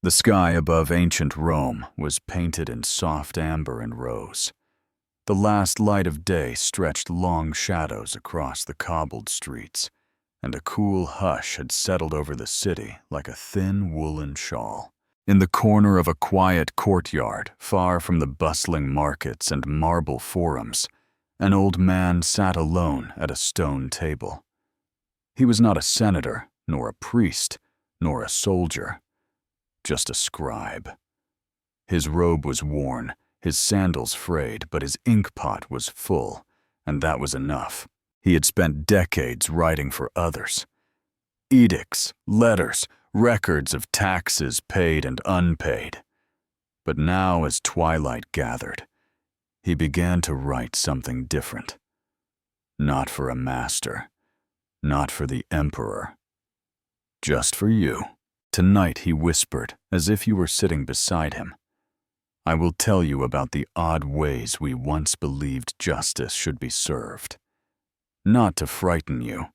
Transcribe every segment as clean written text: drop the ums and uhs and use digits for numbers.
The sky above ancient Rome was painted in soft amber and rose. The last light of day stretched long shadows across the cobbled streets, and a cool hush had settled over the city like a thin woolen shawl. In the corner of a quiet courtyard, far from the bustling markets and marble forums, an old man sat alone at a stone table. He was not a senator, nor a priest, nor a soldier, just a scribe. His robe was worn, his sandals frayed, but his inkpot was full, and that was enough. He had spent decades writing for others. Edicts, letters, records of taxes paid and unpaid. But now, as twilight gathered, he began to write something different. Not for a master, not for the emperor. Just for you. Tonight, he whispered, as if you were sitting beside him. I will tell you about the odd ways we once believed justice should be served. Not to frighten you,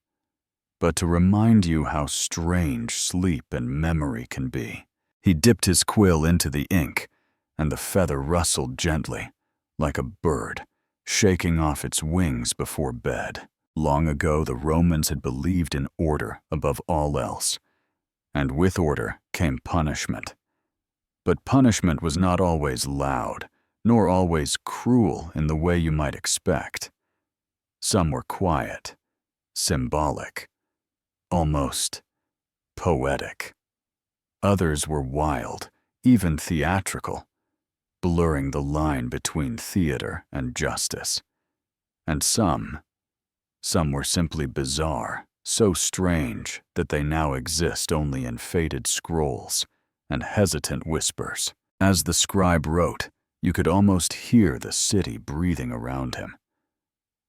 but to remind you how strange sleep and memory can be. He dipped his quill into the ink, and the feather rustled gently, like a bird, shaking off its wings before bed. Long ago, the Romans had believed in order above all else, and with order came punishment. But punishment was not always loud, nor always cruel in the way you might expect. Some were quiet, symbolic, almost poetic. Others were wild, even theatrical, blurring the line between theater and justice. And some were simply bizarre, so strange that they now exist only in faded scrolls and hesitant whispers. As the scribe wrote, you could almost hear the city breathing around him.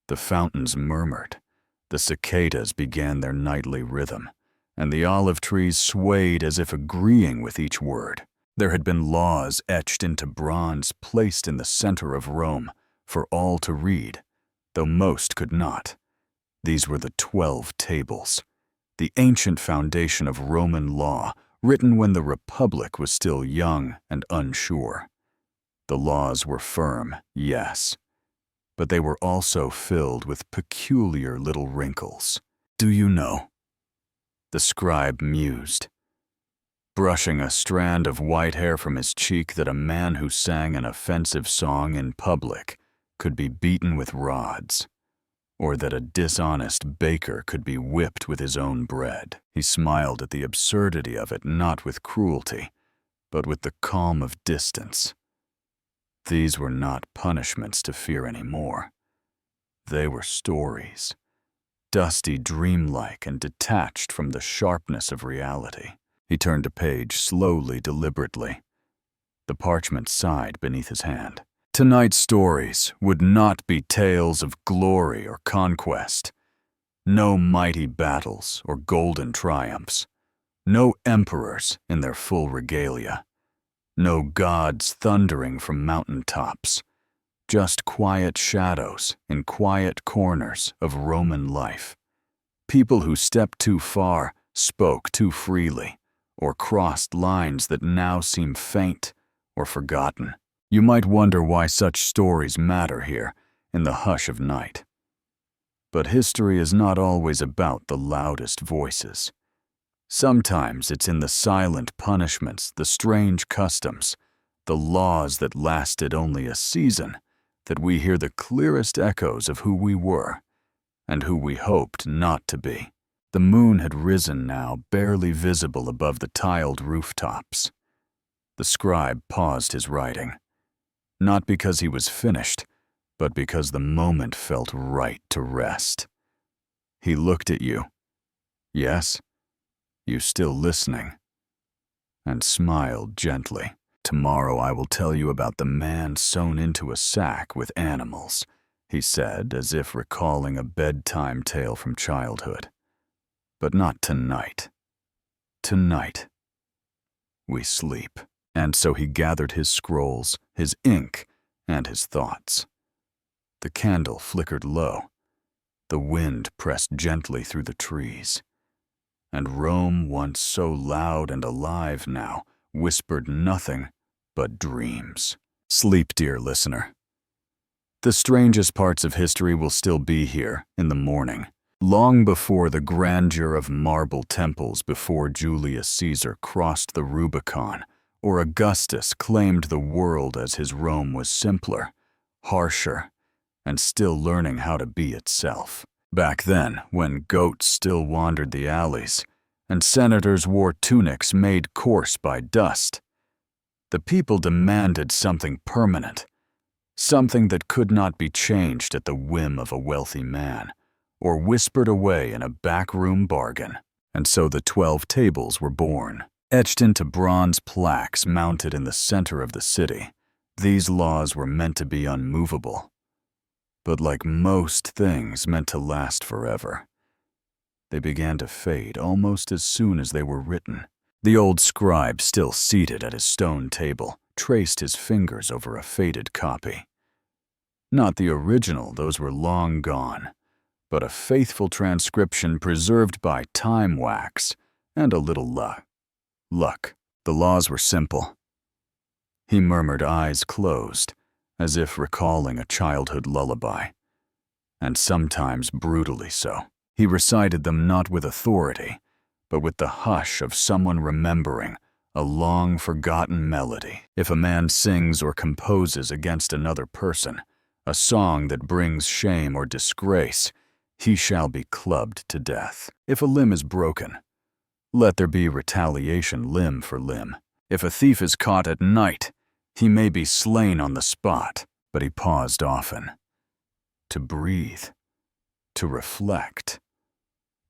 The fountains murmured, the cicadas began their nightly rhythm, and the olive trees swayed as if agreeing with each word. There had been laws etched into bronze placed in the center of Rome for all to read, though most could not. These were the 12 Tables, the ancient foundation of Roman law, written when the Republic was still young and unsure. The laws were firm, yes, but they were also filled with peculiar little wrinkles. Do you know? The scribe mused, brushing a strand of white hair from his cheek, that a man who sang an offensive song in public could be beaten with rods, or that a dishonest baker could be whipped with his own bread. He smiled at the absurdity of it, not with cruelty, but with the calm of distance. These were not punishments to fear anymore. They were stories, dusty, dreamlike, and detached from the sharpness of reality. He turned a page slowly, deliberately. The parchment sighed beneath his hand. Tonight's stories would not be tales of glory or conquest. No mighty battles or golden triumphs. No emperors in their full regalia. No gods thundering from mountaintops. Just quiet shadows in quiet corners of Roman life. People who stepped too far, spoke too freely, or crossed lines that now seem faint or forgotten. You might wonder why such stories matter here in the hush of night. But history is not always about the loudest voices. Sometimes it's in the silent punishments, the strange customs, the laws that lasted only a season, that we hear the clearest echoes of who we were and who we hoped not to be. The moon had risen now, barely visible above the tiled rooftops. The scribe paused his writing, not because he was finished, but because the moment felt right to rest. He looked at you. Yes, you still listening? And smiled gently. Tomorrow I will tell you about the man sewn into a sack with animals, he said, as if recalling a bedtime tale from childhood. But not tonight. Tonight, we sleep. And so he gathered his scrolls, his ink, and his thoughts. The candle flickered low. The wind pressed gently through the trees. And Rome, once so loud and alive now, whispered nothing but dreams. Sleep, dear listener. The strangest parts of history will still be here in the morning, long before the grandeur of marble temples before Julius Caesar crossed the Rubicon, or Augustus claimed the world as his Rome was simpler, harsher, and still learning how to be itself. Back then, when goats still wandered the alleys, and senators wore tunics made coarse by dust, the people demanded something permanent, something that could not be changed at the whim of a wealthy man, or whispered away in a backroom bargain. And so the 12 tables were born. Etched into bronze plaques mounted in the center of the city, these laws were meant to be unmovable. But like most things meant to last forever, they began to fade almost as soon as they were written. The old scribe, still seated at his stone table, traced his fingers over a faded copy. Not the original, those were long gone, but a faithful transcription preserved by time wax and a little luck. The laws were simple. He murmured, eyes closed, as if recalling a childhood lullaby, and sometimes brutally so. He recited them not with authority, but with the hush of someone remembering a long-forgotten melody. If a man sings or composes against another person, a song that brings shame or disgrace, he shall be clubbed to death. If a limb is broken, let there be retaliation limb for limb. If a thief is caught at night, he may be slain on the spot. But he paused often, to breathe, to reflect,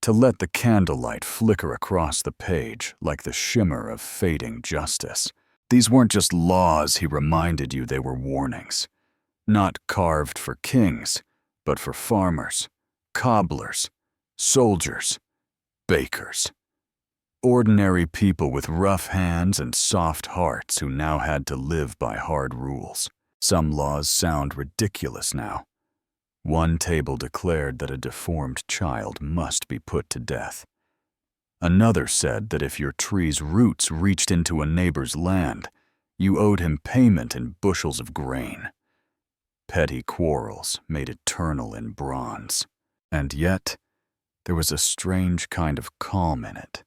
to let the candlelight flicker across the page like the shimmer of fading justice. These weren't just laws, he reminded you, they were warnings. Not carved for kings, but for farmers, cobblers, soldiers, bakers. Ordinary people with rough hands and soft hearts who now had to live by hard rules. Some laws sound ridiculous now. One table declared that a deformed child must be put to death. Another said that if your tree's roots reached into a neighbor's land, you owed him payment in bushels of grain. Petty quarrels made eternal in bronze. And yet, there was a strange kind of calm in it,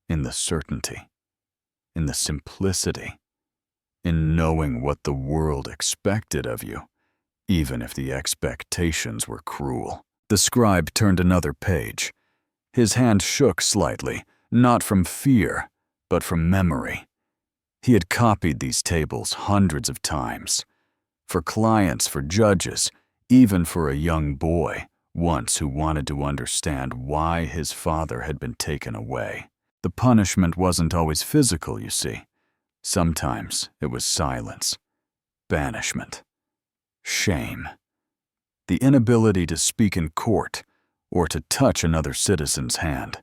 in the certainty, in the simplicity, in knowing what the world expected of you, even if the expectations were cruel. The scribe turned another page. His hand shook slightly, not from fear, but from memory. He had copied these tables hundreds of times, for clients, for judges, even for a young boy, once who wanted to understand why his father had been taken away. The punishment wasn't always physical, you see. Sometimes it was silence, banishment, shame, the inability to speak in court or to touch another citizen's hand.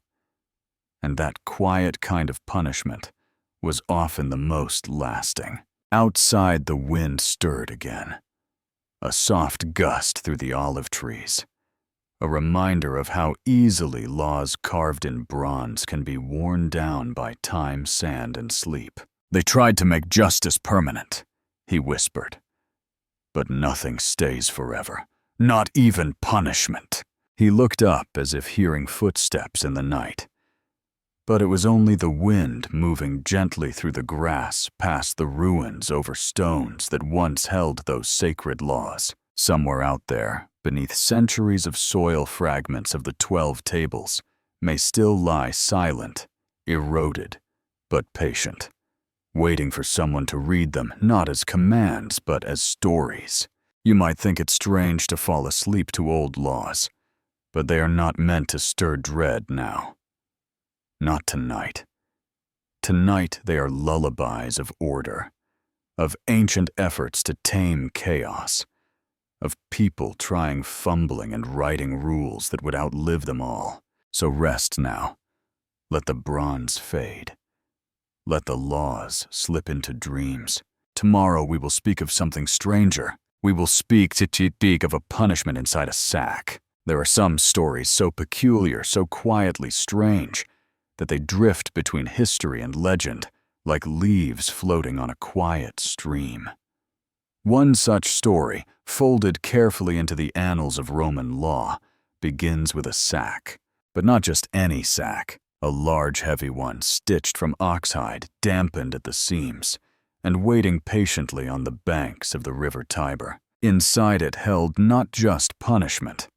And that quiet kind of punishment was often the most lasting. Outside, the wind stirred again, a soft gust through the olive trees, a reminder of how easily laws carved in bronze can be worn down by time, sand, and sleep. They tried to make justice permanent, he whispered. But nothing stays forever, not even punishment. He looked up as if hearing footsteps in the night. But it was only the wind moving gently through the grass past the ruins over stones that once held those sacred laws. Somewhere out there, beneath centuries of soil, fragments of the 12 tables may still lie silent, eroded, but patient, waiting for someone to read them not as commands but as stories. You might think it strange to fall asleep to old laws, but they are not meant to stir dread now. Not tonight. Tonight they are lullabies of order, of ancient efforts to tame chaos, of people trying, fumbling, and writing rules that would outlive them all. So rest now. Let the bronze fade. Let the laws slip into dreams. Tomorrow we will speak of something stranger. We will speak of a punishment inside a sack. There are some stories so peculiar, so quietly strange, that they drift between history and legend, like leaves floating on a quiet stream. One such story, folded carefully into the annals of Roman law, begins with a sack. But not just any sack, a large heavy one stitched from oxhide, dampened at the seams, and waiting patiently on the banks of the river Tiber. Inside it held not just punishment,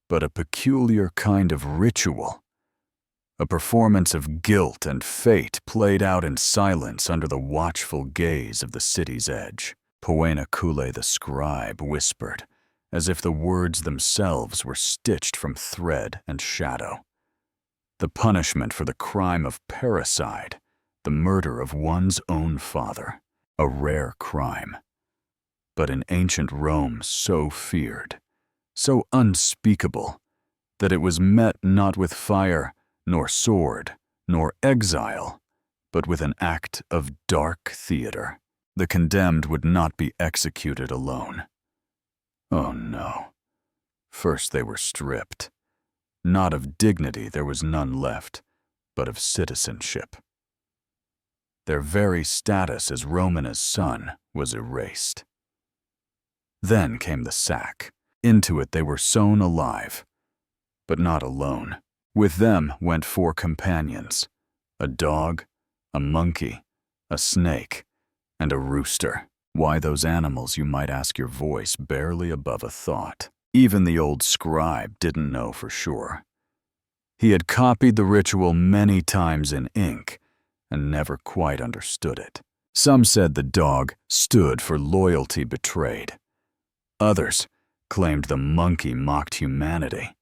but a peculiar kind of ritual, a performance of guilt and fate played out in silence under the watchful gaze of the city's edge. Penalties the scribe whispered, as if the words themselves were stitched from thread and shadow. The punishment for the crime of parricide, the murder of one's own father, a rare crime, but in ancient Rome so feared, so unspeakable, that it was met not with fire, nor sword, nor exile, but with an act of dark theater. The condemned would not be executed alone. Oh no. First they were stripped. Not of dignity there was none left, but of citizenship. Their very status as Roman's son was erased. Then came the sack. Into it they were sewn alive, but not alone. With them went 4 companions, a dog, a monkey, a snake, and a rooster. Why those animals, you might ask, your voice barely above a thought. Even the old scribe didn't know for sure. He had copied the ritual many times in ink and never quite understood it. Some said the dog stood for loyalty betrayed. Others claimed the monkey mocked humanity.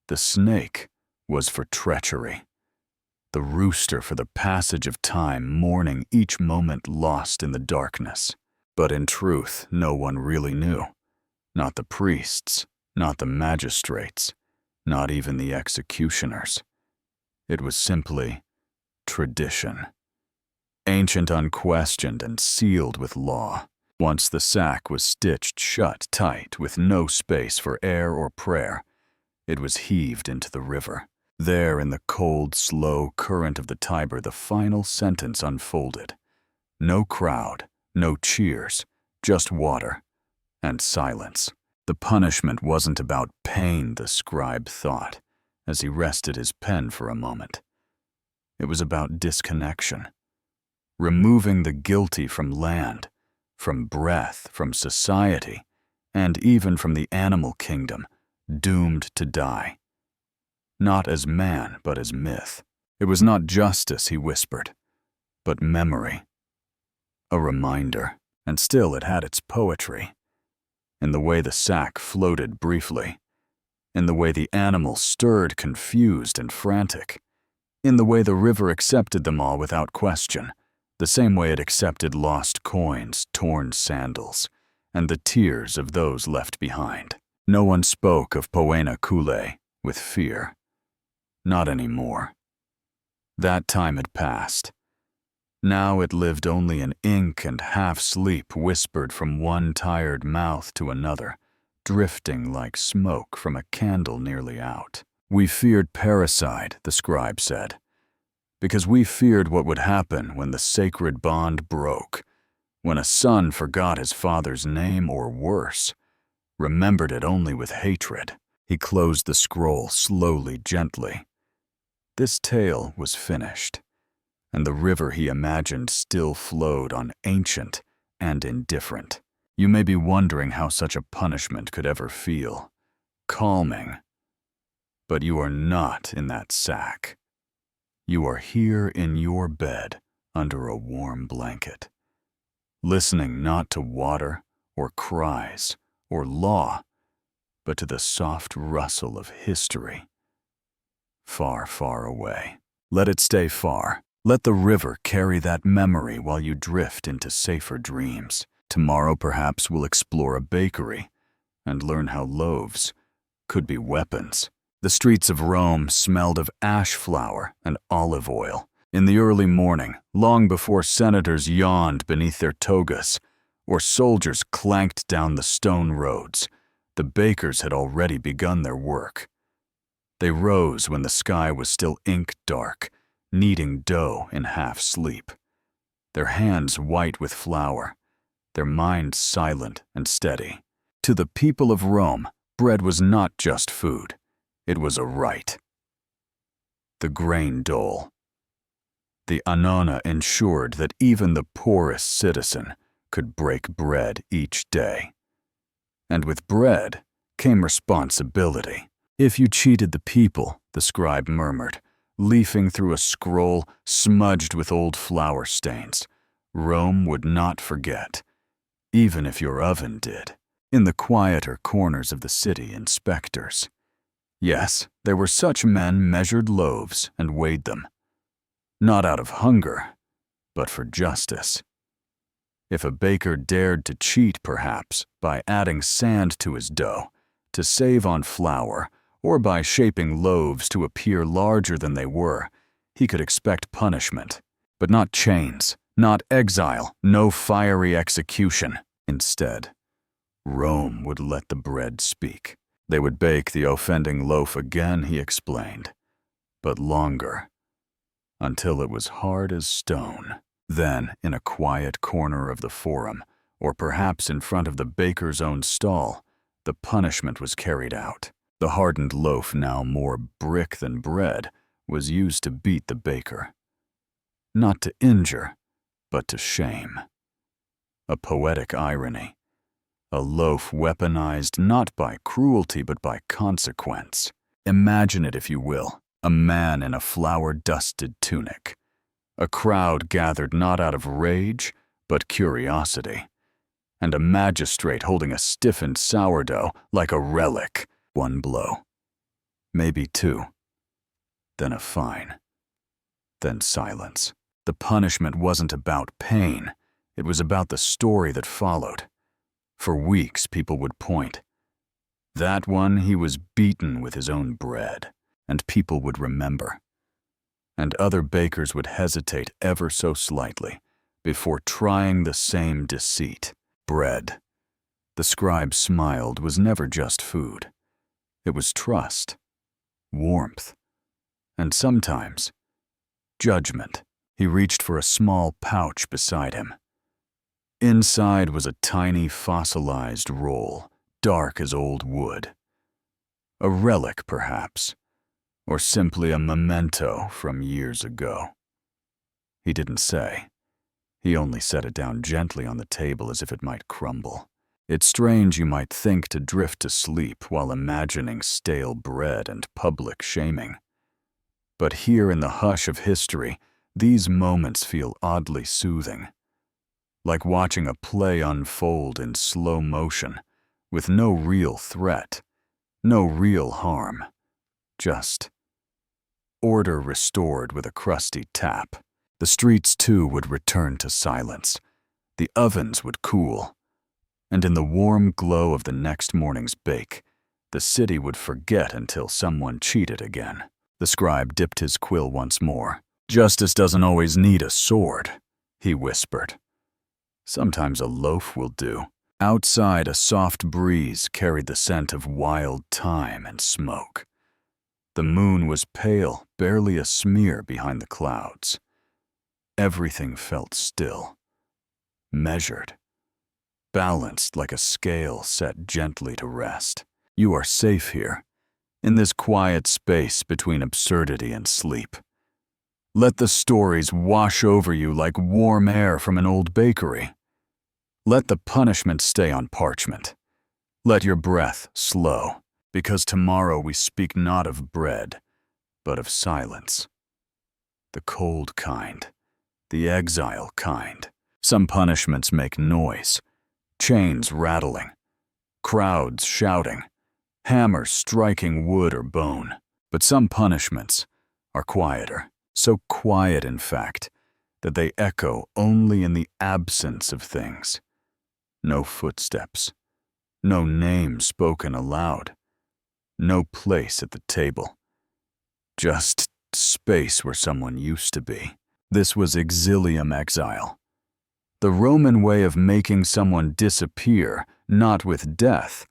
The snake was for treachery. The rooster for the passage of time, mourning each moment lost in the darkness. But in truth, no one really knew. Not the priests, not the magistrates, not even the executioners. It was simply tradition. Ancient, unquestioned, and sealed with law. Once the sack was stitched shut tight with no space for air or prayer, it was heaved into the river. There, in the cold, slow current of the Tiber, the final sentence unfolded. No crowd, no cheers, just water and silence. The punishment wasn't about pain, the scribe thought, as he rested his pen for a moment. It was about disconnection, removing the guilty from land, from breath, from society, and even from the animal kingdom, doomed to die. Not as man, but as myth. It was not justice, he whispered, but memory. A reminder, and still it had its poetry. In the way the sack floated briefly, in the way the animal stirred confused and frantic, in the way the river accepted them all without question, the same way it accepted lost coins, torn sandals, and the tears of those left behind. No one spoke of penalties with fear. Not anymore. That time had passed. Now it lived only in ink and half-sleep whispered from one tired mouth to another, drifting like smoke from a candle nearly out. We feared parricide, the scribe said, because we feared what would happen when the sacred bond broke, when a son forgot his father's name or worse, remembered it only with hatred. He closed the scroll slowly, gently. This tale was finished, and the river he imagined still flowed on ancient and indifferent. You may be wondering how such a punishment could ever feel. Calming. But you are not in that sack. You are here in your bed under a warm blanket, listening not to water or cries or law, but to the soft rustle of history. Far, far away. Let it stay far. Let the river carry that memory while you drift into safer dreams. Tomorrow perhaps we'll explore a bakery and learn how loaves could be weapons. The streets of Rome smelled of ash flour and olive oil. In the early morning, long before senators yawned beneath their togas, or soldiers clanked down the stone roads, the bakers had already begun their work. They rose when the sky was still ink dark, kneading dough in half-sleep. their hands white with flour, their minds silent and steady. To the people of Rome, bread was not just food, it was a right. The grain dole. The annona ensured that even the poorest citizen could break bread each day. And with bread came responsibility. If you cheated the people, the scribe murmured, leafing through a scroll smudged with old flour stains, Rome would not forget, even if your oven did. In the quieter corners of the city, inspectors. Yes, there were such men measured loaves and weighed them. Not out of hunger, but for justice. If a baker dared to cheat, perhaps, by adding sand to his dough, to save on flour, or by shaping loaves to appear larger than they were, he could expect punishment. But not chains, not exile, no fiery execution. Instead, Rome would let the bread speak. They would bake the offending loaf again, he explained, but longer, until it was hard as stone. Then, in a quiet corner of the forum, or perhaps in front of the baker's own stall, the punishment was carried out. The hardened loaf, now more brick than bread, was used to beat the baker. Not to injure, but to shame. A poetic irony. A loaf weaponized not by cruelty but by consequence. Imagine it, if you will, a man in a flour-dusted tunic. A crowd gathered not out of rage, but curiosity. And a magistrate holding a stiffened sourdough like a relic. One blow. Maybe two. Then a fine. Then silence. The punishment wasn't about pain. It was about the story that followed. For weeks, people would point. That one, he was beaten with his own bread, and people would remember. And other bakers would hesitate ever so slightly before trying the same deceit. Bread. The scribe smiled, was never just food. It was trust, warmth, and sometimes judgment. He reached for a small pouch beside him. Inside was a tiny fossilized roll, dark as old wood. A relic, perhaps, or simply a memento from years ago. He didn't say. He only set it down gently on the table as if it might crumble. It's strange, you might think, to drift to sleep while imagining stale bread and public shaming. But here in the hush of history, these moments feel oddly soothing. Like watching a play unfold in slow motion, with no real threat, no real harm, just order restored with a crusty tap. The streets, too, would return to silence. The ovens would cool, and in the warm glow of the next morning's bake, the city would forget until someone cheated again. The scribe dipped his quill once more. "Justice doesn't always need a sword," he whispered. "Sometimes a loaf will do." Outside, a soft breeze carried the scent of wild thyme and smoke. The moon was pale, barely a smear behind the clouds. Everything felt still, measured, balanced like a scale set gently to rest. You are safe here, in this quiet space between absurdity and sleep. Let the stories wash over you like warm air from an old bakery. Let the punishment stay on parchment. Let your breath slow, because tomorrow we speak not of bread, but of silence. The cold kind, the exile kind. Some punishments make noise, chains rattling, crowds shouting, hammers striking wood or bone. But some punishments are quieter. So quiet, in fact, that they echo only in the absence of things. No footsteps, no name spoken aloud, no place at the table. Just space where someone used to be. This was exilium exile. The Roman way of making someone disappear, not with death,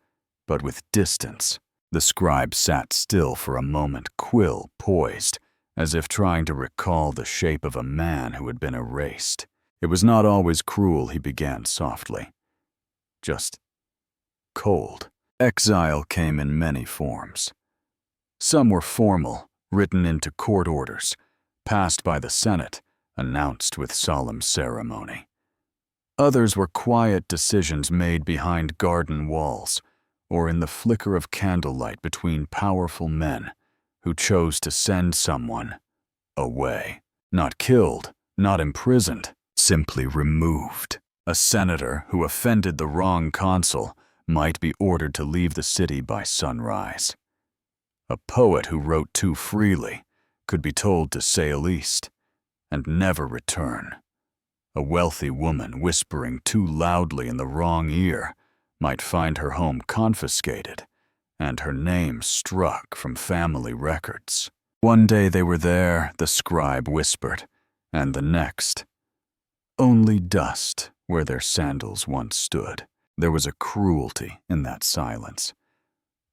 but with distance. The scribe sat still for a moment, quill poised, as if trying to recall the shape of a man who had been erased. It was not always cruel, he began softly. Just cold. Exile came in many forms. Some were formal, written into court orders, passed by the Senate, announced with solemn ceremony. Others were quiet decisions made behind garden walls, or in the flicker of candlelight between powerful men who chose to send someone away. Not killed, not imprisoned, simply removed. A senator who offended the wrong consul might be ordered to leave the city by sunrise. A poet who wrote too freely could be told to sail east and never return. A wealthy woman whispering too loudly in the wrong ear might find her home confiscated and her name struck from family records. One day they were there, the scribe whispered, and the next, only dust where their sandals once stood. There was a cruelty in that silence.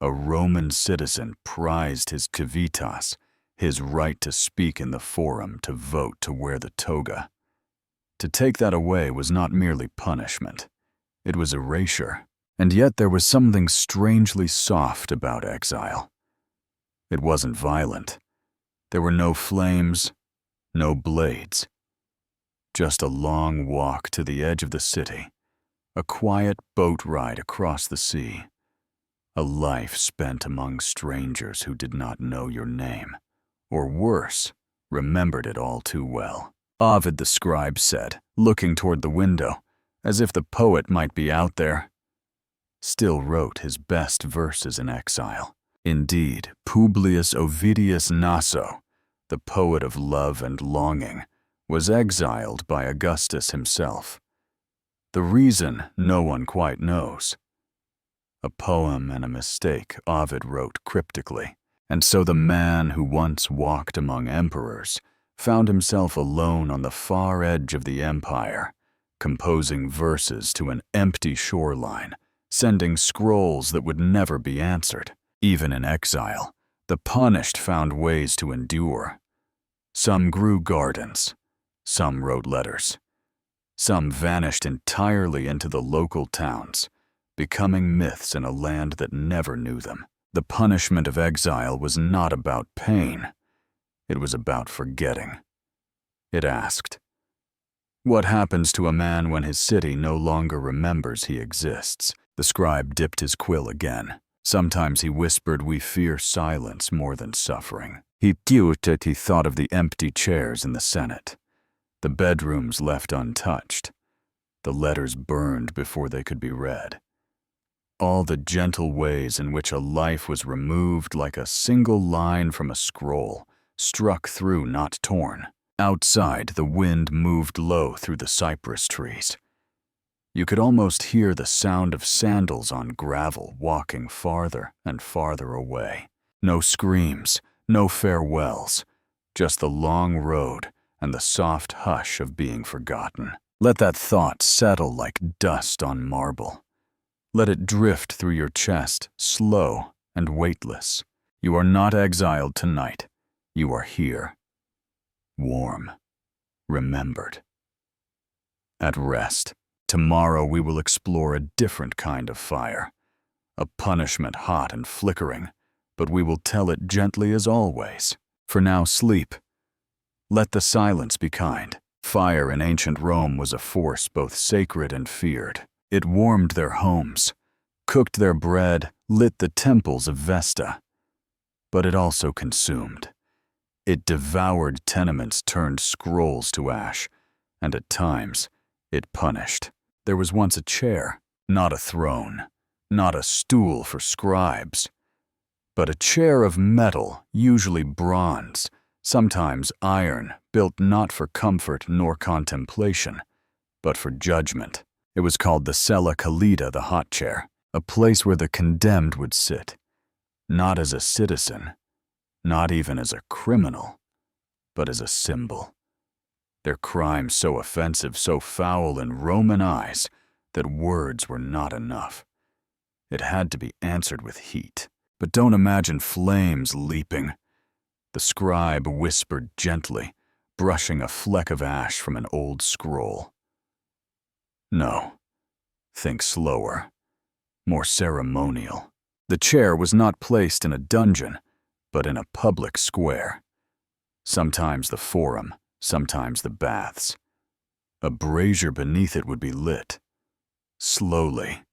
A Roman citizen prized his civitas, his right to speak in the forum, to vote, to wear the toga. To take that away was not merely punishment. It was erasure. And yet there was something strangely soft about exile. It wasn't violent. There were no flames, no blades. Just a long walk to the edge of the city, a quiet boat ride across the sea, a life spent among strangers who did not know your name, or worse, remembered it all too well. Ovid the scribe said, looking toward the window, as if the poet might be out there. Still wrote his best verses in exile. Indeed, Publius Ovidius Naso, the poet of love and longing, was exiled by Augustus himself. The reason no one quite knows. A poem and a mistake, Ovid wrote cryptically, and so the man who once walked among emperors found himself alone on the far edge of the empire, composing verses to an empty shoreline, sending scrolls that would never be answered. Even in exile, the punished found ways to endure. Some grew gardens, some wrote letters. Some vanished entirely into the local towns, becoming myths in a land that never knew them. The punishment of exile was not about pain. It was about forgetting. It asked, what happens to a man when his city no longer remembers he exists? The scribe dipped his quill again. Sometimes he whispered, we fear silence more than suffering. He thought of the empty chairs in the Senate, the bedrooms left untouched, the letters burned before they could be read. All the gentle ways in which a life was removed like a single line from a scroll, struck through, not torn. Outside, the wind moved low through the cypress trees. You could almost hear the sound of sandals on gravel walking farther and farther away. No screams, no farewells, just the long road and the soft hush of being forgotten. Let that thought settle like dust on marble. Let it drift through your chest, slow and weightless. You are not exiled tonight. You are here. Warm. Remembered. At rest. Tomorrow we will explore a different kind of fire. A punishment hot and flickering, but we will tell it gently as always. For now, sleep. Let the silence be kind. Fire in ancient Rome was a force both sacred and feared. It warmed their homes, cooked their bread, lit the temples of Vesta. But it also consumed. It devoured tenements, turned scrolls to ash, and at times, it punished. There was once a chair, not a throne, not a stool for scribes, but a chair of metal, usually bronze, sometimes iron, built not for comfort nor contemplation, but for judgment. It was called the Cella Calida, the hot chair, a place where the condemned would sit, not as a citizen, not even as a criminal, but as a symbol. Their crimes so offensive, so foul in Roman eyes, that words were not enough. It had to be answered with heat. But don't imagine flames leaping. The scribe whispered gently, brushing a fleck of ash from an old scroll. No, think slower, more ceremonial. The chair was not placed in a dungeon, but in a public square. Sometimes the forum, sometimes the baths. A brazier beneath it would be lit, slowly,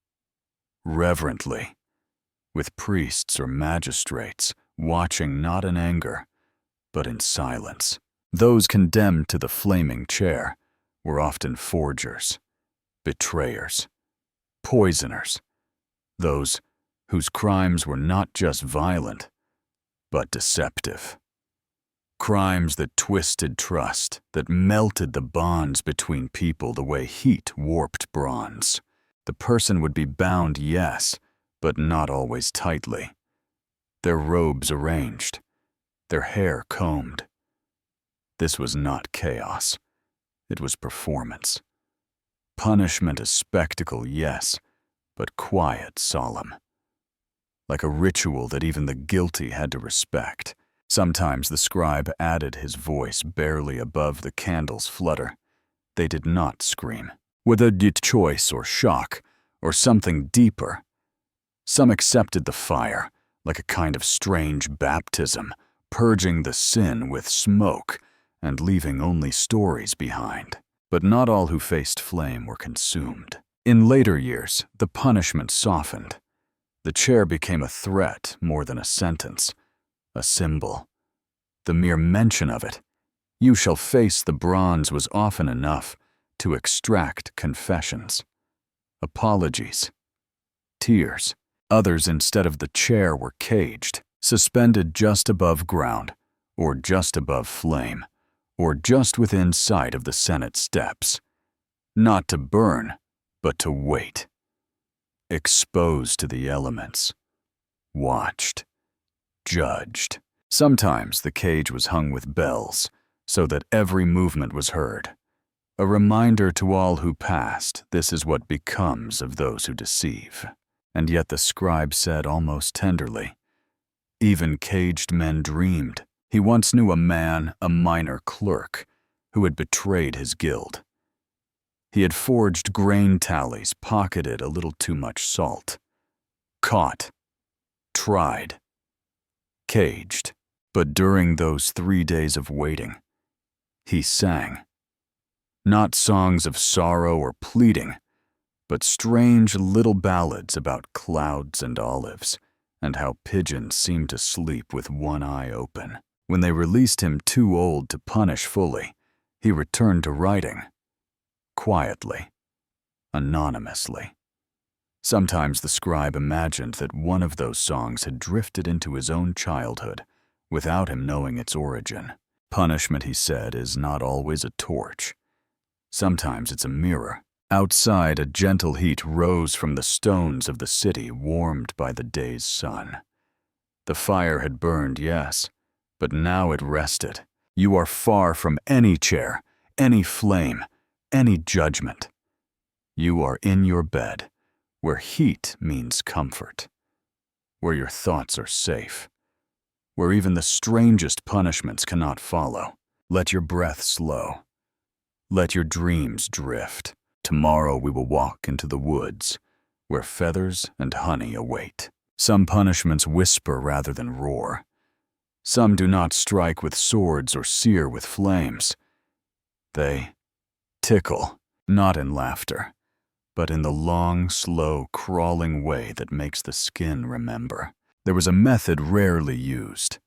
reverently, with priests or magistrates watching not in anger, but in silence. Those condemned to the flaming chair were often forgers, betrayers, poisoners, those whose crimes were not just violent, but deceptive. Crimes that twisted trust, that melted the bonds between people the way heat warped bronze. The person would be bound, yes, but not always tightly. Their robes arranged, their hair combed. This was not chaos. It was performance. Punishment a spectacle, yes, but quiet, solemn. Like a ritual that even the guilty had to respect. Sometimes the scribe added his voice barely above the candle's flutter. They did not scream. Whether due choice or shock, or something deeper. Some accepted the fire, like a kind of strange baptism, purging the sin with smoke and leaving only stories behind. But not all who faced flame were consumed. In later years, the punishment softened. The chair became a threat more than a sentence, a symbol. The mere mention of it, "You shall face the bronze," was often enough to extract confessions, apologies, tears. Others, instead of the chair, were caged, suspended just above ground, or just above flame, or just within sight of the Senate steps. Not to burn, but to wait. Exposed to the elements. Watched. Judged. Sometimes the cage was hung with bells, so that every movement was heard. A reminder to all who passed, this is what becomes of those who deceive. And yet the scribe said almost tenderly, even caged men dreamed. He once knew a man, a minor clerk, who had betrayed his guild. He had forged grain tallies, pocketed a little too much salt. Caught. Tried. Caged. But during those 3 days of waiting, he sang. Not songs of sorrow or pleading, but strange little ballads about clouds and olives, and how pigeons seemed to sleep with one eye open. When they released him too old to punish fully, he returned to writing. Quietly. Anonymously. Sometimes the scribe imagined that one of those songs had drifted into his own childhood, without him knowing its origin. Punishment, he said, is not always a torch. Sometimes it's a mirror. Outside, a gentle heat rose from the stones of the city, warmed by the day's sun. The fire had burned, yes, but now it rested. You are far from any chair, any flame, any judgment. You are in your bed, where heat means comfort, where your thoughts are safe, where even the strangest punishments cannot follow. Let your breath slow. Let your dreams drift. Tomorrow we will walk into the woods, where feathers and honey await. Some punishments whisper rather than roar. Some do not strike with swords or sear with flames. They tickle, not in laughter, but in the long, slow, crawling way that makes the skin remember. There was a method rarely used,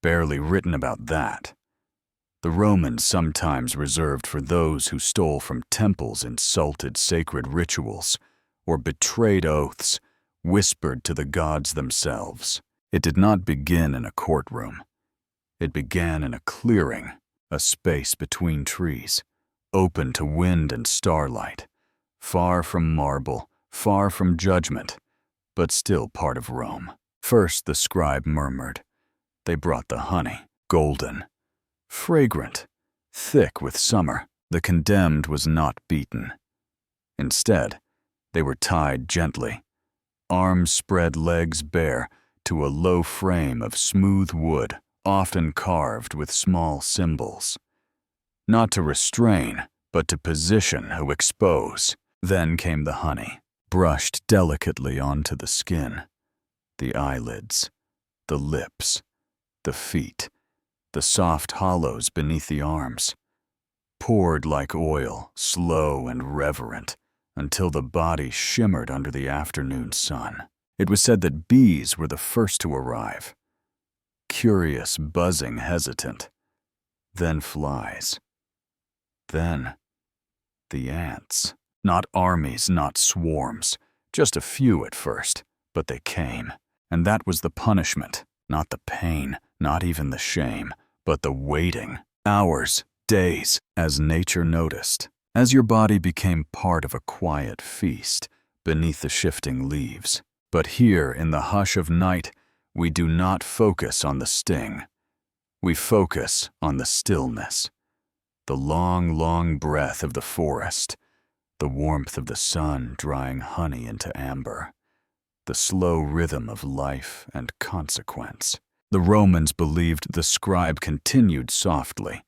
barely written about that. The Romans sometimes reserved for those who stole from temples, insulted sacred rituals, or betrayed oaths, whispered to the gods themselves. It did not begin in a courtroom. It began in a clearing, a space between trees, open to wind and starlight, far from marble, far from judgment, but still part of Rome. First the scribe murmured. They brought the honey, golden, fragrant, thick with summer. The condemned was not beaten. Instead, they were tied gently, arms spread, legs bare, to a low frame of smooth wood, often carved with small symbols. Not to restrain, but to position who expose. Then came the honey, brushed delicately onto the skin, the eyelids, the lips, the feet, the soft hollows beneath the arms, poured like oil, slow and reverent, until the body shimmered under the afternoon sun. It was said that bees were the first to arrive, curious, buzzing, hesitant. Then flies. Then the ants. Not armies, not swarms, just a few at first, but they came. And that was the punishment, not the pain, not even the shame, but the waiting. Hours, days, as nature noticed, as your body became part of a quiet feast beneath the shifting leaves. But here, in the hush of night, we do not focus on the sting. We focus on the stillness, the long, long breath of the forest, the warmth of the sun drying honey into amber, the slow rhythm of life and consequence. The Romans believed, the scribe continued softly,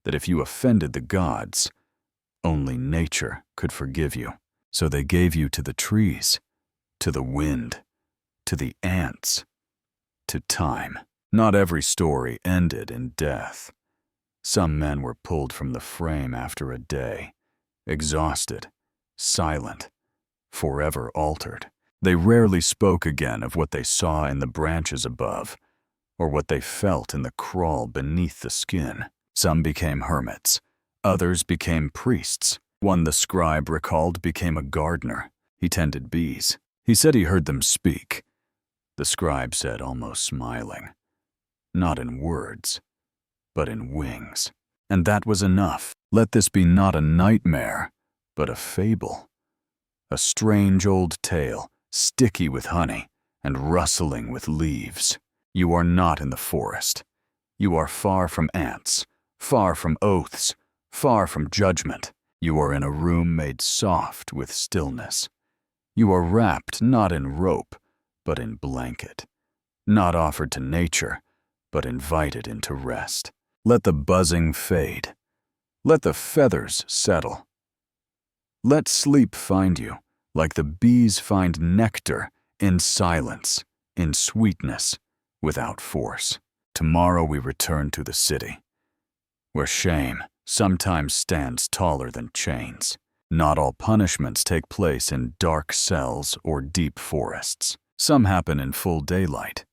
that if you offended the gods, only nature could forgive you. So they gave you to the trees, to the wind, to the ants, to time. Not every story ended in death. Some men were pulled from the frame after a day, exhausted, silent, forever altered. They rarely spoke again of what they saw in the branches above, or what they felt in the crawl beneath the skin. Some became hermits. Others became priests. One, the scribe recalled, became a gardener. He tended bees. He said he heard them speak. The scribe said, almost smiling, not in words, but in wings. And that was enough. Let this be not a nightmare, but a fable. A strange old tale, sticky with honey and rustling with leaves. You are not in the forest. You are far from ants, far from oaths, far from judgment. You are in a room made soft with stillness. You are wrapped not in rope, but in blanket. Not offered to nature, but invited into rest. Let the buzzing fade. Let the feathers settle. Let sleep find you, like the bees find nectar, in silence, in sweetness, without force. Tomorrow we return to the city, where shame sometimes stands taller than chains. Not all punishments take place in dark cells or deep forests. Some happen in full daylight,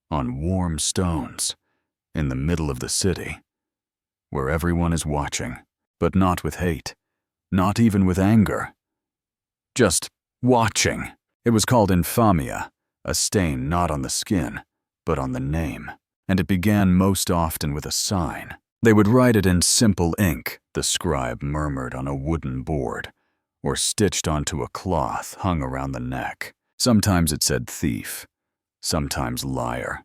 on warm stones, in the middle of the city, where everyone is watching, but not with hate, not even with anger. Just watching. It was called infamia, a stain not on the skin, but on the name. And it began most often with a sign. They would write it in simple ink, the scribe murmured on a wooden board, or stitched onto a cloth hung around the neck. Sometimes it said thief, sometimes liar,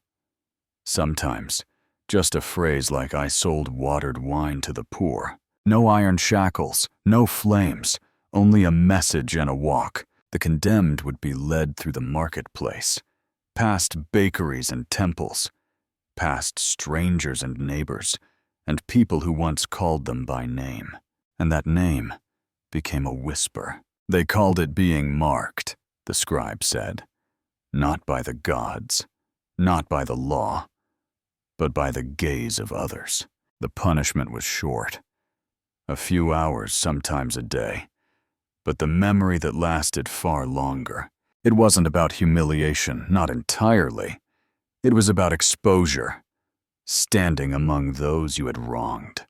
sometimes just a phrase like I sold watered wine to the poor. No iron shackles, no flames, only a message and a walk. The condemned would be led through the marketplace, past bakeries and temples, past strangers and neighbors, and people who once called them by name. And that name became a whisper. They called it being marked, the scribe said, not by the gods, not by the law, but by the gaze of others. The punishment was short, a few hours, sometimes a day, but the memory that lasted far longer. It wasn't about humiliation, not entirely. It was about exposure, standing among those you had wronged,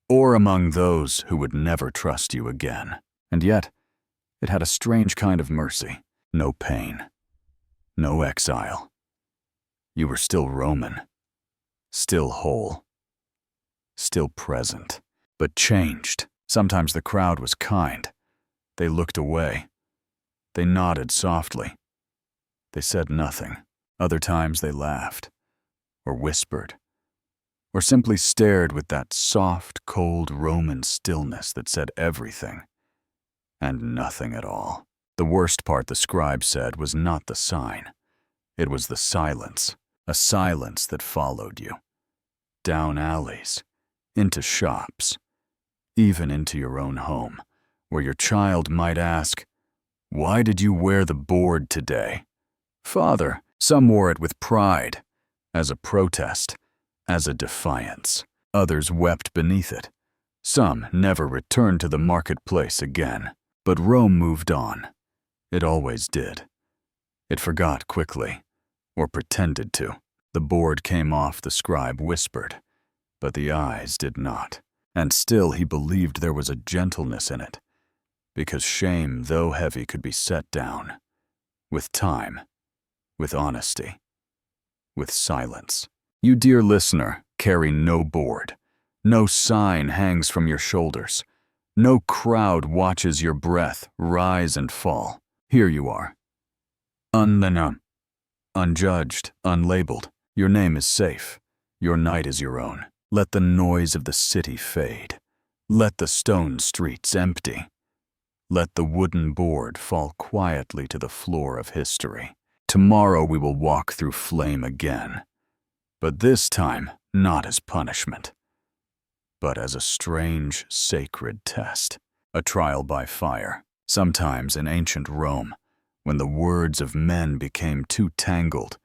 or among those who would never trust you again. And yet, it had a strange kind of mercy. No pain, no exile. You were still Roman, still whole, still present, but changed. Sometimes the crowd was kind. They looked away. They nodded softly. They said nothing. Other times they laughed, or whispered, or simply stared with that soft, cold Roman stillness that said everything and nothing at all. The worst part, the scribe said, was not the sign. It was the silence, a silence that followed you, down alleys, into shops, even into your own home, where your child might ask, "Why did you wear the board today?" "Father." Some wore it with pride, as a protest, as a defiance. Others wept beneath it. Some never returned to the marketplace again. But Rome moved on. It always did. It forgot quickly, or pretended to. The board came off, the scribe whispered, but the eyes did not. And still he believed there was a gentleness in it, because shame, though heavy, could be set down. With time, with honesty, with silence. You, dear listener, carry no board. No sign hangs from your shoulders. No crowd watches your breath rise and fall. Here you are. Unknown, unjudged, unlabeled. Your name is safe. Your night is your own. Let the noise of the city fade. Let the stone streets empty. Let the wooden board fall quietly to the floor of history. Tomorrow we will walk through flame again, but this time not as punishment, but as a strange, sacred test, a trial by fire. Sometimes in ancient Rome, when the words of men became too tangled,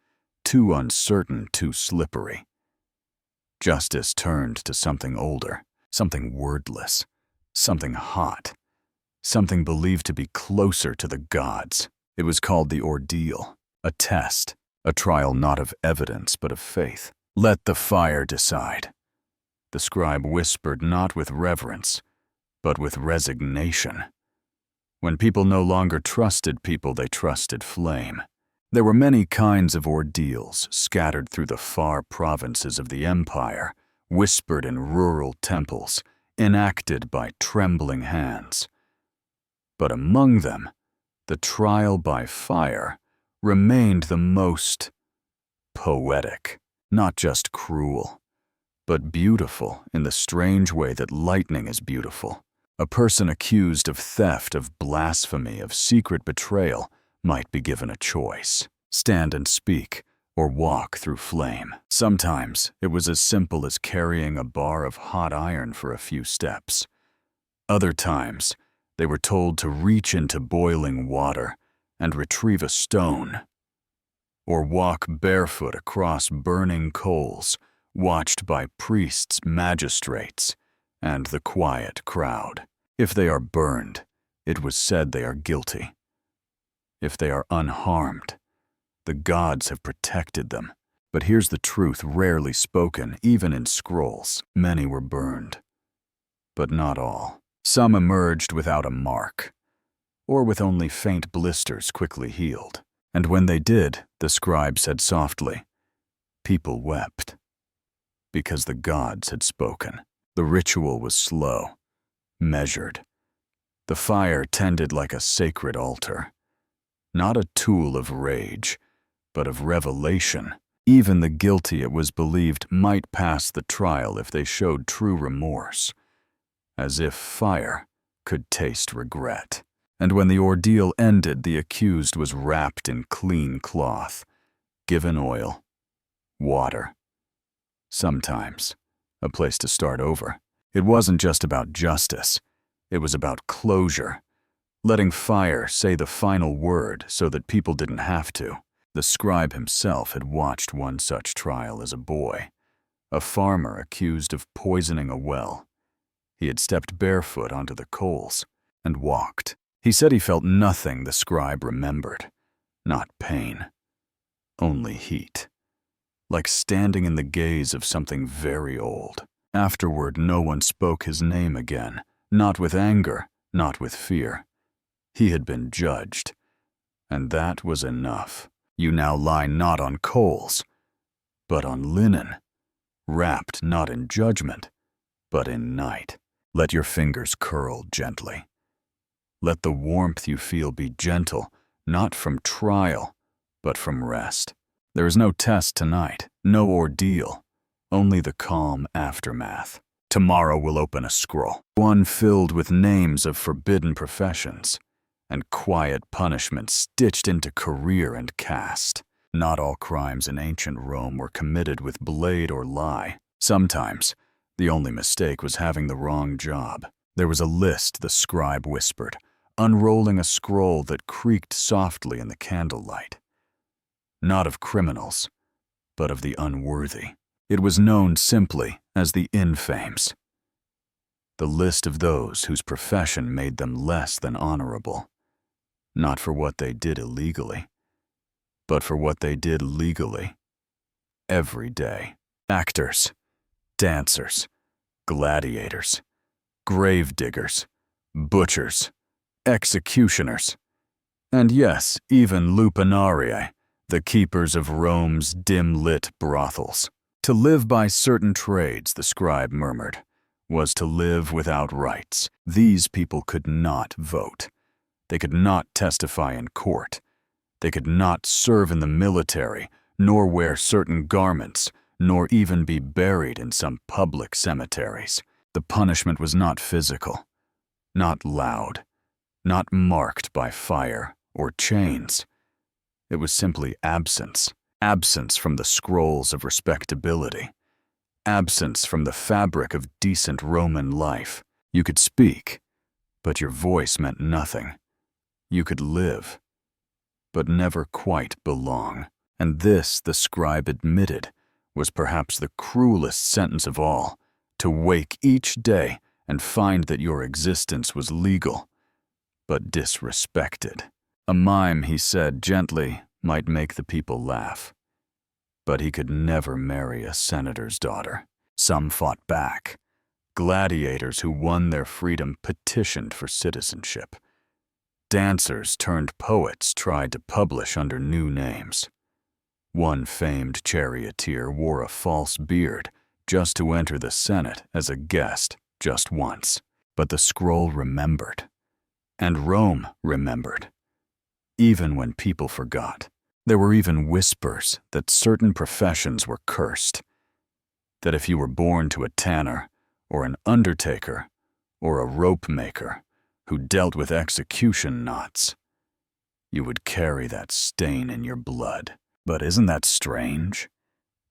too uncertain, too slippery, justice turned to something older, something wordless, something hot, something believed to be closer to the gods. It was called the ordeal, a test, a trial not of evidence but of faith. Let the fire decide. The scribe whispered not with reverence, but with resignation. When people no longer trusted people, they trusted flame. There were many kinds of ordeals scattered through the far provinces of the empire, whispered in rural temples, enacted by trembling hands. But among them, the trial by fire remained the most poetic, not just cruel, but beautiful in the strange way that lightning is beautiful. A person accused of theft, of blasphemy, of secret betrayal might be given a choice: stand and speak, or walk through flame. Sometimes it was as simple as carrying a bar of hot iron for a few steps. Other times, they were told to reach into boiling water and retrieve a stone, or walk barefoot across burning coals, watched by priests, magistrates, and the quiet crowd. If they are burned, it was said they are guilty. If they are unharmed, the gods have protected them. But here's the truth, rarely spoken, even in scrolls. Many were burned, but not all. Some emerged without a mark, or with only faint blisters quickly healed. And when they did, the scribe said softly, people wept, because the gods had spoken. The ritual was slow, measured. The fire tended like a sacred altar, not a tool of rage, but of revelation. Even the guilty, it was believed, might pass the trial if they showed true remorse, as if fire could taste regret. And when the ordeal ended, the accused was wrapped in clean cloth, given oil, water, sometimes a place to start over. It wasn't just about justice. It was about closure, letting fire say the final word so that people didn't have to. The scribe himself had watched one such trial as a boy, a farmer accused of poisoning a well. He had stepped barefoot onto the coals and walked. He said he felt nothing, the scribe remembered. Not pain, only heat, like standing in the gaze of something very old. Afterward, no one spoke his name again, not with anger, not with fear. He had been judged, and that was enough. You now lie not on coals, but on linen, wrapped not in judgment, but in night. Let your fingers curl gently. Let the warmth you feel be gentle, not from trial, but from rest. There is no test tonight, no ordeal, only the calm aftermath. Tomorrow we'll open a scroll, one filled with names of forbidden professions, and quiet punishment stitched into career and caste. Not all crimes in ancient Rome were committed with blade or lie. Sometimes, the only mistake was having the wrong job. There was a list, the scribe whispered, unrolling a scroll that creaked softly in the candlelight. Not of criminals, but of the unworthy. It was known simply as the infames. The list of those whose profession made them less than honorable, not for what they did illegally, but for what they did legally every day. Actors, dancers, gladiators, grave diggers, butchers, executioners, and yes, even lupanarii, the keepers of Rome's dim-lit brothels. To live by certain trades, the scribe murmured, was to live without rights. These people could not vote. They could not testify in court. They could not serve in the military, nor wear certain garments, nor even be buried in some public cemeteries. The punishment was not physical, not loud, not marked by fire or chains. It was simply absence. Absence from the scrolls of respectability. Absence from the fabric of decent Roman life. You could speak, but your voice meant nothing. You could live, but never quite belong. And this, the scribe admitted, was perhaps the cruelest sentence of all, to wake each day and find that your existence was legal, but disrespected. A mime, he said gently, might make the people laugh. But he could never marry a senator's daughter. Some fought back. Gladiators who won their freedom petitioned for citizenship. Dancers turned poets tried to publish under new names. One famed charioteer wore a false beard just to enter the Senate as a guest just once. But the scroll remembered. And Rome remembered. Even when people forgot. There were even whispers that certain professions were cursed. That if you were born to a tanner, or an undertaker, or a rope maker who dealt with execution knots, you would carry that stain in your blood. But isn't that strange?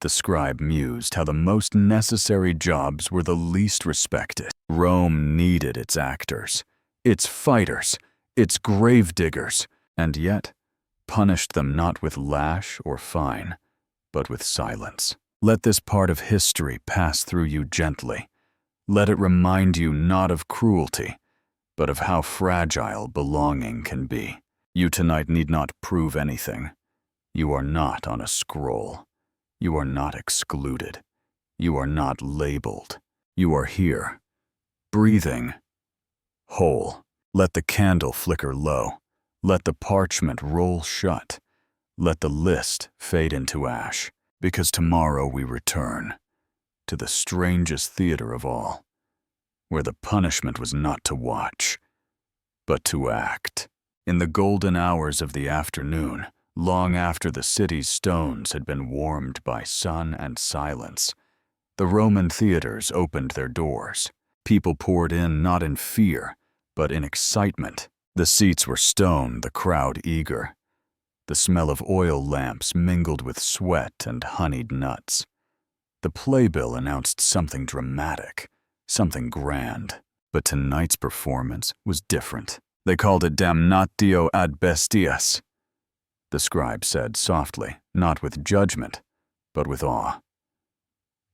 The scribe mused how the most necessary jobs were the least respected. Rome needed its actors, its fighters, its grave diggers, and yet punished them not with lash or fine, but with silence. Let this part of history pass through you gently. Let it remind you not of cruelty, but of how fragile belonging can be. You tonight need not prove anything. You are not on a scroll. You are not excluded. You are not labeled. You are here, breathing, whole. Let the candle flicker low. Let the parchment roll shut. Let the list fade into ash, because tomorrow we return to the strangest theater of all, where the punishment was not to watch, but to act. In the golden hours of the afternoon, long after the city's stones had been warmed by sun and silence, the Roman theaters opened their doors. People poured in not in fear, but in excitement. The seats were stone, the crowd eager. The smell of oil lamps mingled with sweat and honeyed nuts. The playbill announced something dramatic, something grand. But tonight's performance was different. They called it damnatio ad bestias, the scribe said softly, not with judgment, but with awe.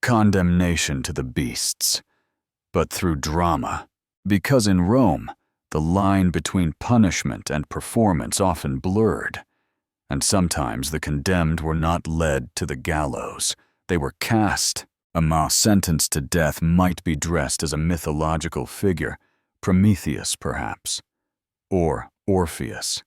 Condemnation to the beasts, but through drama, because in Rome, the line between punishment and performance often blurred, and sometimes the condemned were not led to the gallows. They were cast. A mouse sentenced to death might be dressed as a mythological figure, Prometheus perhaps, or Orpheus,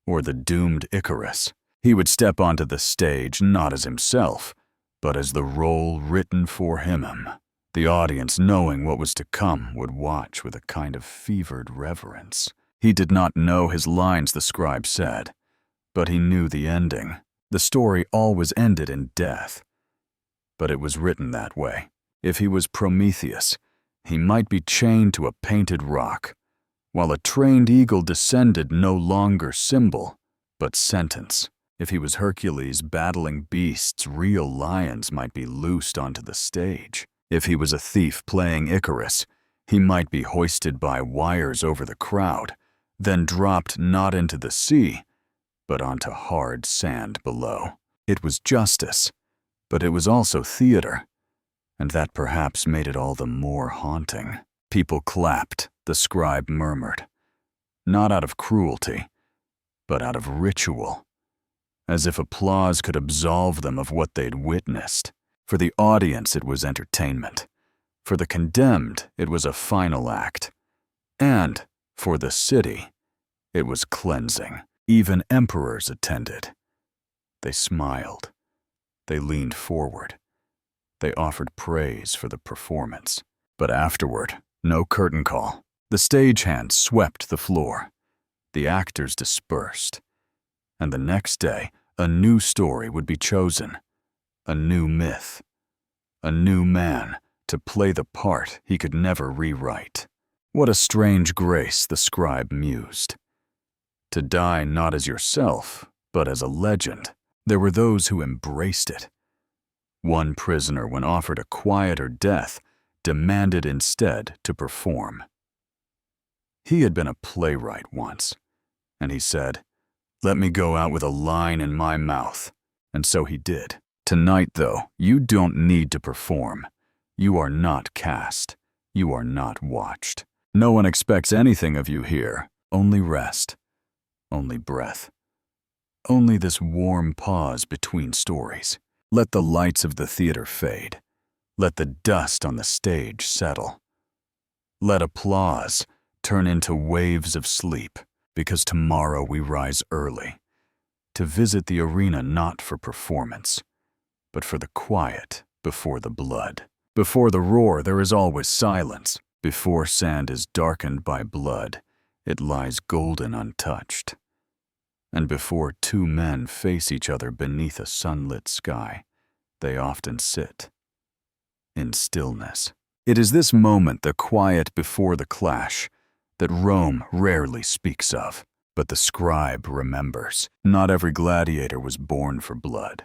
or the doomed Icarus. He would step onto the stage not as himself, but as the role written for him. The audience, knowing what was to come, would watch with a kind of fevered reverence. He did not know his lines, the scribe said, but he knew the ending. The story always ended in death. But it was written that way. If he was Prometheus, he might be chained to a painted rock, while a trained eagle descended no longer symbol, but sentence. If he was Hercules battling beasts, real lions might be loosed onto the stage. If he was a thief playing Icarus, He might be hoisted by wires over the crowd, then dropped not into the sea, but onto hard sand below. It was justice, but it was also theater, and that perhaps made it all the more haunting. People clapped, the scribe murmured, not out of cruelty, but out of ritual, as if applause could absolve them of what they'd witnessed. For the audience, it was entertainment. For the condemned, it was a final act. And, for the city, it was cleansing. Even emperors attended. They smiled. They leaned forward. They offered praise for the performance. But afterward, no curtain call. The stagehands swept the floor. The actors dispersed. And the next day, a new story would be chosen. A new myth. A new man to play the part he could never rewrite. What a strange grace, the scribe mused. To die not as yourself, but as a legend. There were those who embraced it. One prisoner, when offered a quieter death, demanded instead to perform. He had been a playwright once, and he said, "Let me go out with a line in my mouth." And so he did. Tonight, though, you don't need to perform. You are not cast. You are not watched. No one expects anything of you here. Only rest. Only breath. Only this warm pause between stories. Let the lights of the theater fade. Let the dust on the stage settle. Let applause turn into waves of sleep, because tomorrow we rise early, to visit the arena not for performance, but for the quiet before the blood. Before the roar, there is always silence. Before sand is darkened by blood, it lies golden untouched. And before two men face each other beneath a sunlit sky, they often sit in stillness. It is this moment, the quiet before the clash, that Rome rarely speaks of, but the scribe remembers. Not every gladiator was born for blood,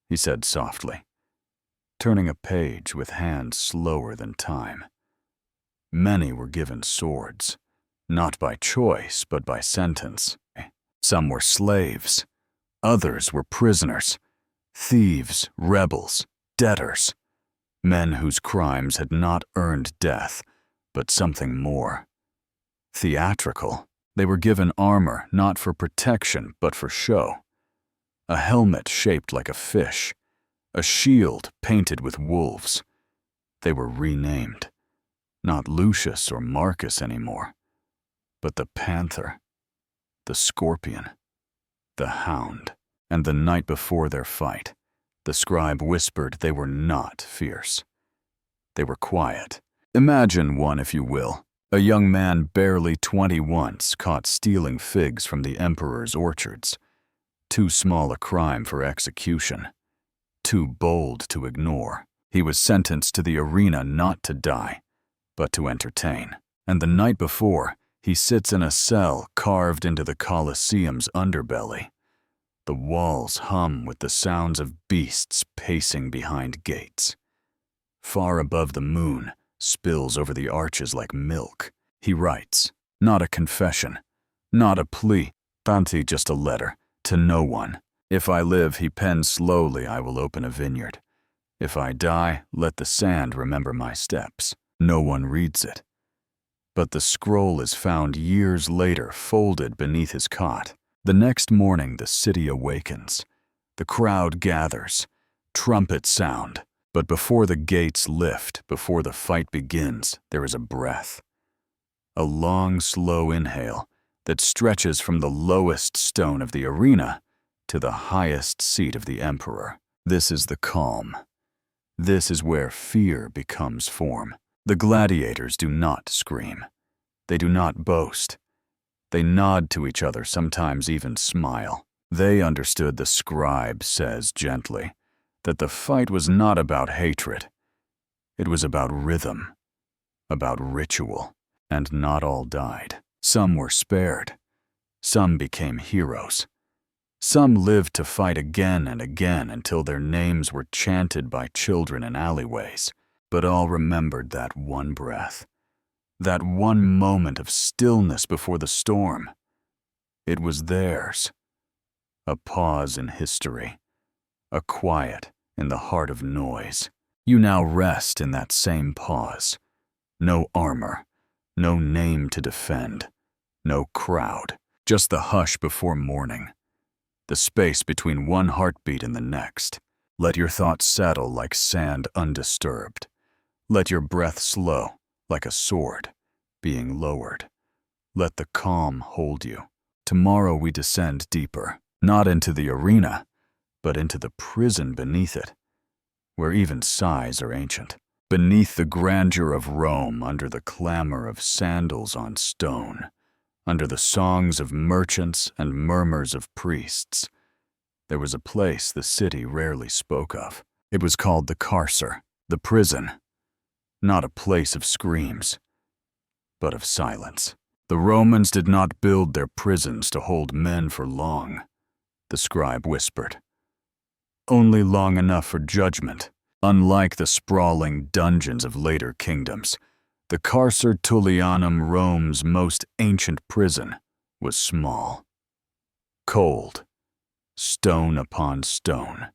he said softly, turning a page with hands slower than time. Many were given swords, not by choice, but by sentence. Some were slaves. Others were prisoners, thieves, rebels, debtors, men whose crimes had not earned death, but something more. Theatrical, they were given armor not for protection, but for show. A helmet shaped like a fish, a shield painted with wolves. They were renamed, not Lucius or Marcus anymore, but the panther, the scorpion, the hound. And the night before their fight, the scribe whispered they were not fierce. They were quiet. Imagine one, if you will, a young man barely 20 once caught stealing figs from the emperor's orchards. Too small a crime for execution. Too bold to ignore. He was sentenced to the arena not to die, but to entertain. And the night before, he sits in a cell carved into the Colosseum's underbelly. The walls hum with the sounds of beasts pacing behind gates. Far above the moon spills over the arches like milk. He writes, not a confession, not a plea, Tanti, just a letter, to no one. If I live, he pens slowly, I will open a vineyard. If I die, let the sand remember my steps. No one reads it. But the scroll is found years later folded beneath his cot. The next morning the city awakens. The crowd gathers. Trumpets sound. But before the gates lift, before the fight begins, there is a breath. A long, slow inhale that stretches from the lowest stone of the arena to the highest seat of the emperor. This is the calm. This is where fear becomes form. The gladiators do not scream. They do not boast. They nod to each other, sometimes even smile. They understood, the scribe says gently, that the fight was not about hatred. It was about rhythm, about ritual, and not all died. Some were spared. Some became heroes. Some lived to fight again and again until their names were chanted by children in alleyways. But all remembered that one breath, That one moment of stillness before the storm. It was theirs. A pause in history. A quiet in the heart of noise. You now rest in that same pause. No armor, no name to defend, no crowd, just the hush before morning, the space between one heartbeat and the next. Let your thoughts settle like sand undisturbed. Let your breath slow like a sword being lowered. Let the calm hold you. Tomorrow we descend deeper, not into the arena, but into the prison beneath it, where even sighs are ancient. Beneath the grandeur of Rome, under the clamor of sandals on stone, under the songs of merchants and murmurs of priests, there was a place the city rarely spoke of. It was called the carcer, the prison, not a place of screams, but of silence. The Romans did not build their prisons to hold men for long, the scribe whispered. Only long enough for judgment. Unlike the sprawling dungeons of later kingdoms, the Carcer Tullianum, Rome's most ancient prison, was small, cold, stone upon stone.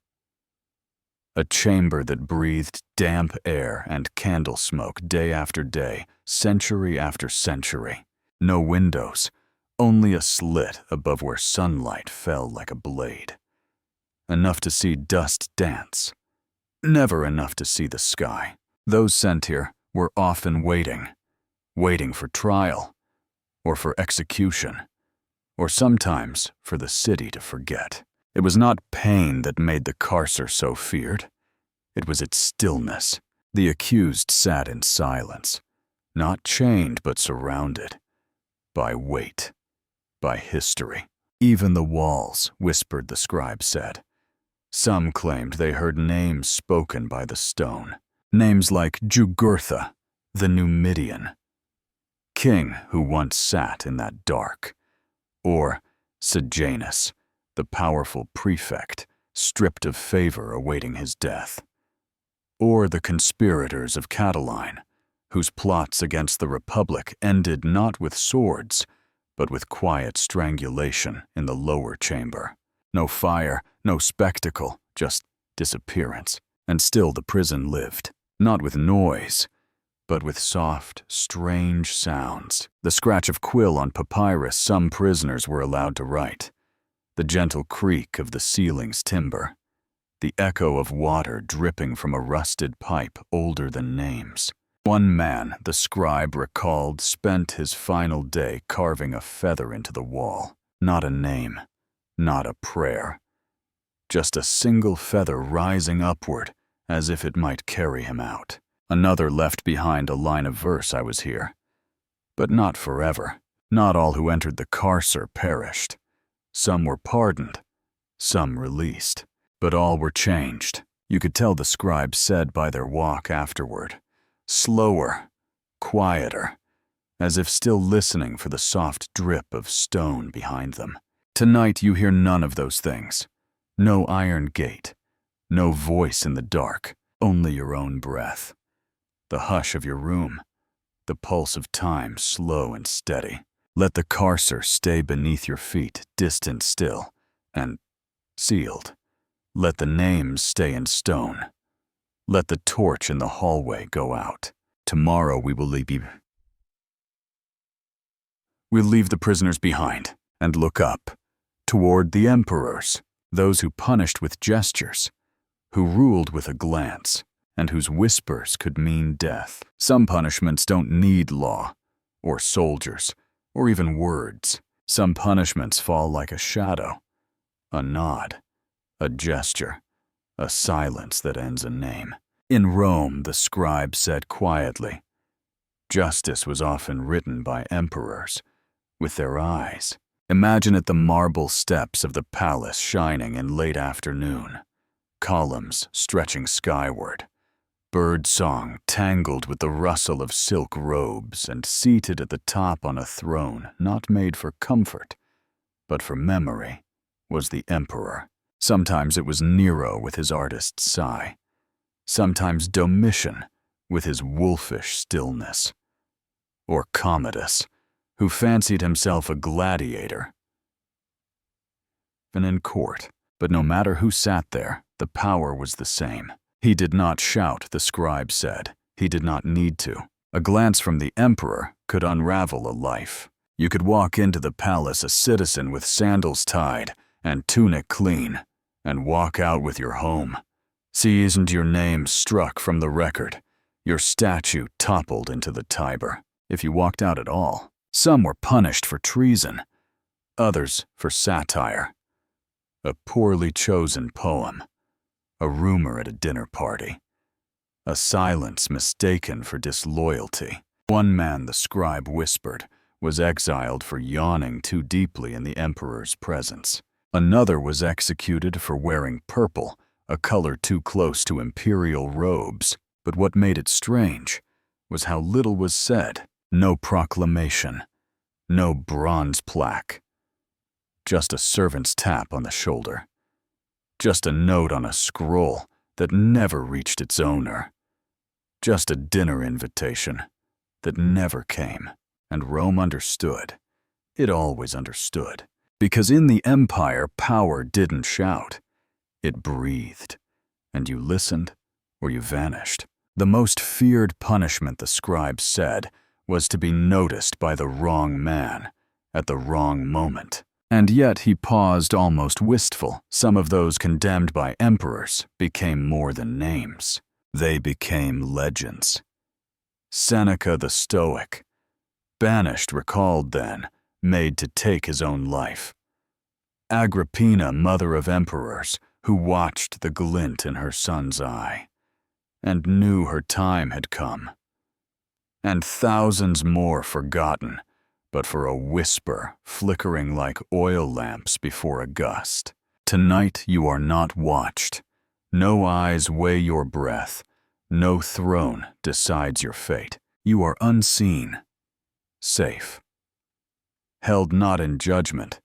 A chamber that breathed damp air and candle smoke day after day, century after century. No windows, only a slit above where sunlight fell like a blade. Enough to see dust dance. Never enough to see the sky. Those sent here were often waiting for trial, or for execution, or sometimes for the city to forget. It was not pain that made the carcer so feared. It was its stillness. The accused sat in silence, not chained but surrounded, by weight, by history. Even the walls whispered, the scribe said. Some claimed they heard names spoken by the stone, names like Jugurtha, the Numidian, king who once sat in that dark, or Sejanus, the powerful prefect, stripped of favor awaiting his death, or the conspirators of Catiline, whose plots against the Republic ended not with swords, but with quiet strangulation in the lower chamber. No fire, no spectacle, just disappearance. And still the prison lived, not with noise, but with soft, strange sounds. The scratch of quill on papyrus some prisoners were allowed to write, the gentle creak of the ceiling's timber, the echo of water dripping from a rusted pipe older than names. One man, the scribe recalled, spent his final day carving a feather into the wall. Not a name, not a prayer. Just a single feather rising upward, as if it might carry him out. Another left behind a line of verse, I was here. But not forever. Not all who entered the carcer perished. Some were pardoned, some released. But all were changed. You could tell the scribe said by their walk afterward. Slower, quieter, as if still listening for the soft drip of stone behind them. Tonight you hear none of those things. No iron gate, no voice in the dark, only your own breath. The hush of your room, the pulse of time slow and steady. Let the carcer stay beneath your feet, distant still, and sealed. Let the names stay in stone. Let the torch in the hallway go out. Tomorrow we'll leave the prisoners behind and look up, toward the emperors, those who punished with gestures, who ruled with a glance, and whose whispers could mean death. Some punishments don't need law, or soldiers, or even words. Some punishments fall like a shadow, a nod, a gesture, a silence that ends a name. In Rome, the scribe said quietly, justice was often written by emperors, with their eyes. Imagine it the marble steps of the palace shining in late afternoon, columns stretching skyward, bird song tangled with the rustle of silk robes, and seated at the top on a throne not made for comfort, but for memory, was the emperor. Sometimes it was Nero with his artist's sigh, sometimes Domitian with his wolfish stillness. or Commodus, who fancied himself a gladiator. And in court, but no matter who sat there, the power was the same. He did not shout, the scribe said. He did not need to. A glance from the emperor could unravel a life. You could walk into the palace a citizen with sandals tied and tunic clean, and walk out with your home. Seasoned your name struck from the record, your statue toppled into the Tiber. If you walked out at all, some were punished for treason, others for satire. A poorly chosen poem, a rumor at a dinner party, a silence mistaken for disloyalty. One man, the scribe whispered, was exiled for yawning too deeply in the emperor's presence. Another was executed for wearing purple, a color too close to imperial robes. But what made it strange was how little was said. No proclamation, no bronze plaque. Just a servant's tap on the shoulder. Just a note on a scroll that never reached its owner. Just a dinner invitation that never came. And Rome understood. It always understood. Because in the empire, power didn't shout. It breathed. And you listened or you vanished. The most feared punishment, the scribe said, was to be noticed by the wrong man at the wrong moment. And yet he paused, almost wistful. Some of those condemned by emperors became more than names. They became legends. Seneca the Stoic, banished, recalled then, made to take his own life. Agrippina, mother of emperors, who watched the glint in her son's eye, and knew her time had come. And thousands more forgotten, but for a whisper flickering like oil lamps before a gust. Tonight you are not watched. No eyes weigh your breath. No throne decides your fate. You are unseen, safe, held not in judgment,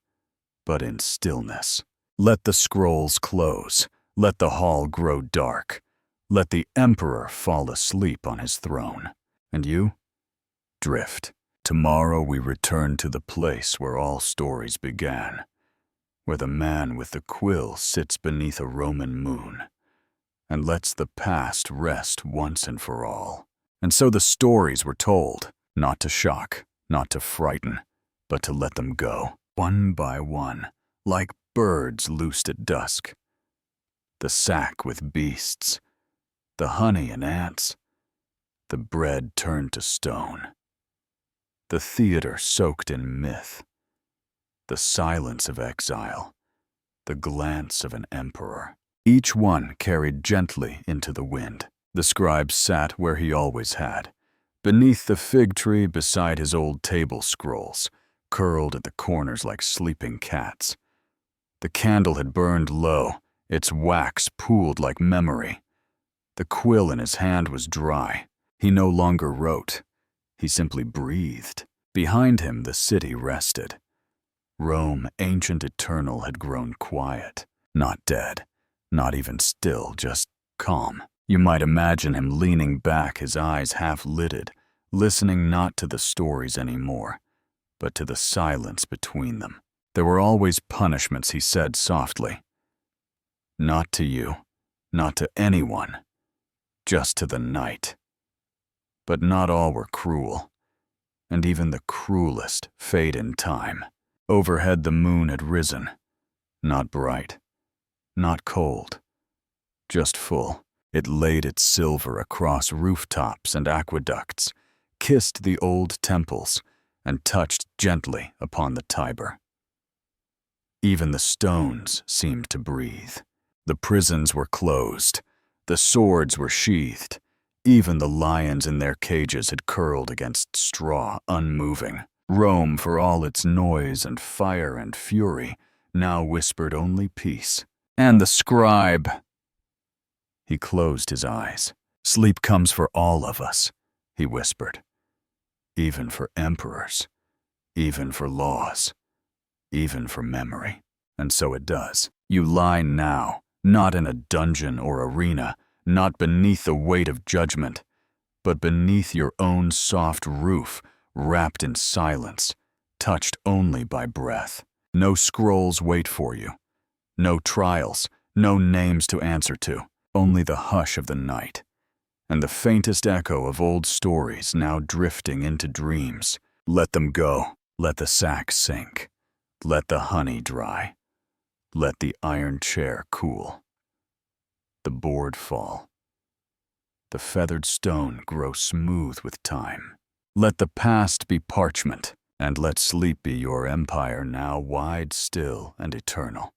but in stillness. Let the scrolls close. Let the hall grow dark. Let the emperor fall asleep on his throne. And you? Drift. Tomorrow we return to the place where all stories began, where the man with the quill sits beneath a Roman moon and lets the past rest once and for all. And so the stories were told, not to shock, not to frighten, but to let them go, one by one, like birds loosed at dusk. The sack with beasts, the honey and ants, the bread turned to stone. The theater soaked in myth, the silence of exile, the glance of an emperor. Each one carried gently into the wind. The scribe sat where he always had, beneath the fig tree beside his old table scrolls, curled at the corners like sleeping cats. The candle had burned low, its wax pooled like memory. The quill in his hand was dry. He no longer wrote. He simply breathed. Behind him, the city rested. Rome, ancient eternal, had grown quiet. Not dead, not even still, just calm. You might imagine him leaning back, his eyes half-lidded, listening not to the stories anymore, but to the silence between them. There were always punishments, he said softly. Not to you, not to anyone, just to the night. But not all were cruel, and even the cruelest fade in time. Overhead the moon had risen, not bright, not cold, just full. It laid its silver across rooftops and aqueducts, kissed the old temples, and touched gently upon the Tiber. Even the stones seemed to breathe. The prisons were closed, the swords were sheathed, even the lions in their cages had curled against straw, unmoving. Rome, for all its noise and fire and fury, now whispered only peace. And the scribe! He closed his eyes. Sleep comes for all of us, he whispered. Even for emperors, even for laws, even for memory. And so it does. You lie now, not in a dungeon or arena, not beneath the weight of judgment, but beneath your own soft roof, wrapped in silence, touched only by breath. No scrolls wait for you. No trials, no names to answer to, only the hush of the night, and the faintest echo of old stories now drifting into dreams. Let them go. Let the sack sink. Let the honey dry. Let the iron chair cool. The board fall. The feathered stone grow smooth with time. Let the past be parchment, and let sleep be your empire now wide, still, and eternal.